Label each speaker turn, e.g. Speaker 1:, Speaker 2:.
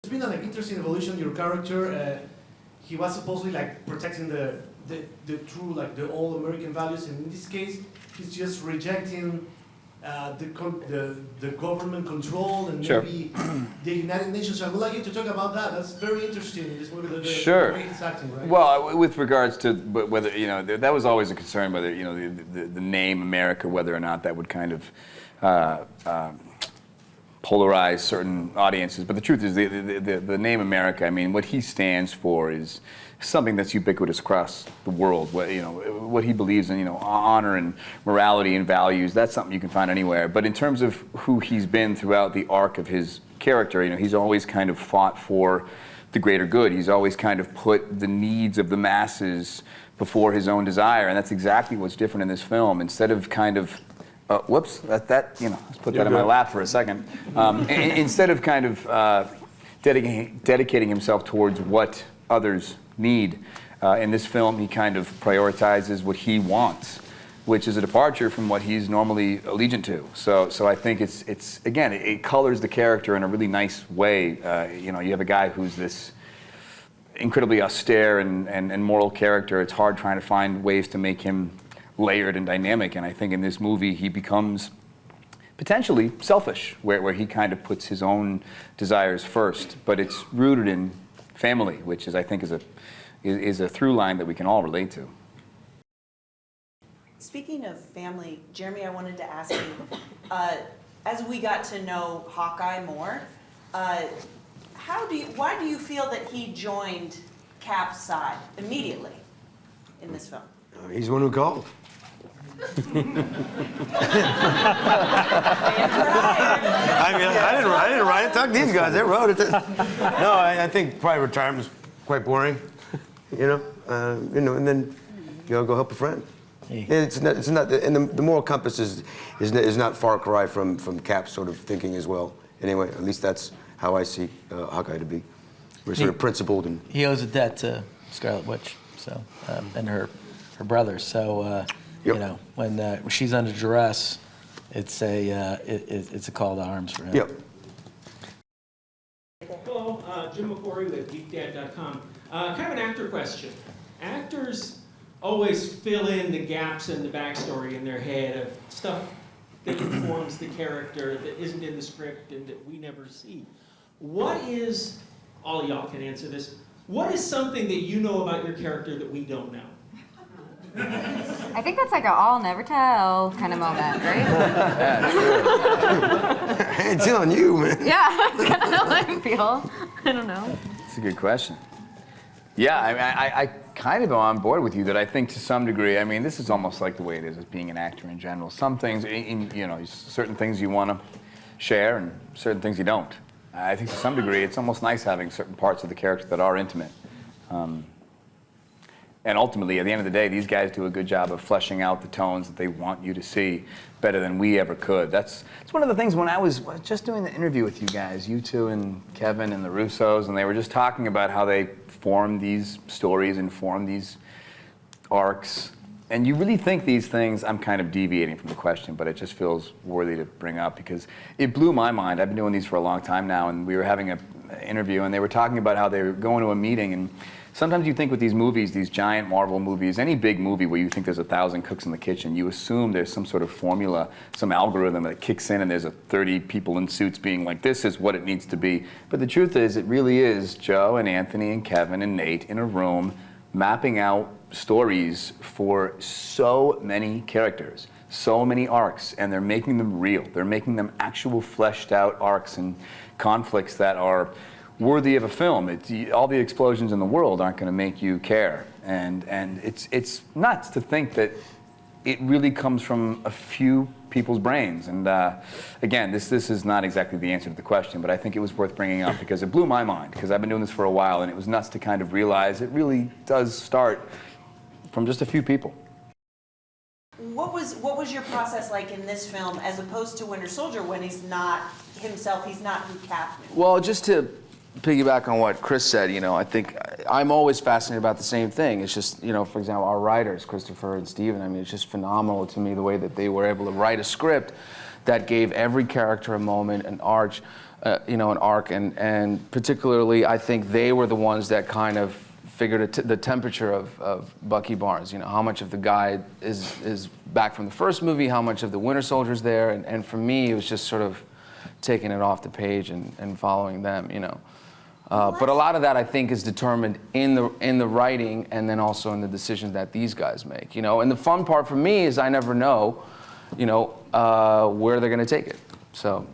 Speaker 1: been an interesting evolution. Your character, he was supposedly like protecting the true, like the all American values, and in this case, he's just rejecting the government control and maybe the United Nations. So I would like you to talk about that. That's very interesting in this movie. The way he's acting, right?
Speaker 2: Well, with regards to whether, you know, that was always a concern, whether, you know, the name America, whether or not that would kind of polarize certain audiences. But the truth is, the name America, I mean, what he stands for is something that's ubiquitous across the world. What, you know, what he believes in, you know, honor and morality and values, that's something you can find anywhere. But in terms of who he's been throughout the arc of his character, you know, he's always kind of fought for the greater good. He's always kind of put the needs of the masses before his own desire, and that's exactly what's different in this film. Instead of kind of whoops, that you know, let's put that in my lap for a second. Instead of kind of dedicating himself towards what others need, in this film he kind of prioritizes what he wants, which is a departure from what he's normally allegiant to. So I think it's again, it colors the character in a really nice way. You know, you have a guy who's this incredibly austere and moral character. It's hard trying to find ways to make him layered and dynamic, and I think in this movie he becomes potentially selfish, where he kind of puts his own desires first, but it's rooted in family, which is, I think, is a through line that we can all relate to.
Speaker 3: Speaking of family, Jeremy, I wanted to ask you, as we got to know Hawkeye more, why do you feel that he joined Cap's side immediately in this film?
Speaker 4: He's the one who called. I mean, I didn't write it. Talk to these guys. They wrote it. No, I think probably retirement's quite boring. You know, and then go help a friend. Hey. It's not, and the moral compass is not far cry from Cap's sort of thinking as well. Anyway, at least that's how I see Hawkeye to be. We're sort of principled, and
Speaker 5: he owes a debt to Scarlett Witch, so and her brothers. So. You know, when she's under duress, it's a call to arms for him.
Speaker 4: Yep.
Speaker 6: Hello, Jim McCory with GeekDad.com. Kind of an actor question. Actors always fill in the gaps in the backstory in their head of stuff that informs the character that isn't in the script and that we never see. What is, all y'all can answer this, what is something that you know about your character that we don't know?
Speaker 7: I think that's like a all never tell kind of moment, right?
Speaker 4: Hey, it's on you, man.
Speaker 7: Yeah, that's kind of how I feel. I don't know.
Speaker 2: It's a good question. Yeah, I mean, I kind of am on board with you that I think to some degree, I mean, this is almost like the way it is as being an actor in general. Some things, you know, certain things you want to share and certain things you don't. I think to some degree, it's almost nice having certain parts of the character that are intimate. And ultimately, at the end of the day, these guys do a good job of fleshing out the tones that they want you to see better than we ever could. That's one of the things when I was just doing the interview with you guys, you two and Kevin and the Russos, and they were just talking about how they form these stories and form these arcs. And you really think these things, I'm kind of deviating from the question, but it just feels worthy to bring up because it blew my mind. I've been doing these for a long time now, and we were having an interview, and they were talking about how they were going to a meeting, and sometimes you think with these movies, these giant Marvel movies, any big movie where you think there's 1,000 cooks in the kitchen, you assume there's some sort of formula, some algorithm that kicks in and there's 30 people in suits being like, this is what it needs to be. But the truth is, it really is Joe and Anthony and Kevin and Nate in a room mapping out stories for so many characters, so many arcs, and they're making them real. They're making them actual fleshed out arcs and conflicts that are worthy of a film. All the explosions in the world aren't going to make you care, and it's nuts to think that it really comes from a few people's brains. And again, this is not exactly the answer to the question, but I think it was worth bringing up because it blew my mind. Because I've been doing this for a while, and it was nuts to kind of realize it really does start from just a few people.
Speaker 3: What was your process like in this film as opposed to Winter Soldier when he's not himself, he's not who Cap knew?
Speaker 8: Well, just to piggyback on what Chris said, you know, I think I'm always fascinated about the same thing. It's just, you know, for example, our writers, Christopher and Steven, I mean, it's just phenomenal to me the way that they were able to write a script that gave every character a moment, an arc, an arc, and particularly I think they were the ones that kind of figured the temperature of Bucky Barnes. How much of the guy is back from the first movie, how much of the Winter Soldier's there, and for me it was just sort of taking it off the page and following them. But a lot of that I think is determined in the writing and then also in the decisions that these guys make. And the fun part for me is I never know, where they're going to take it. So.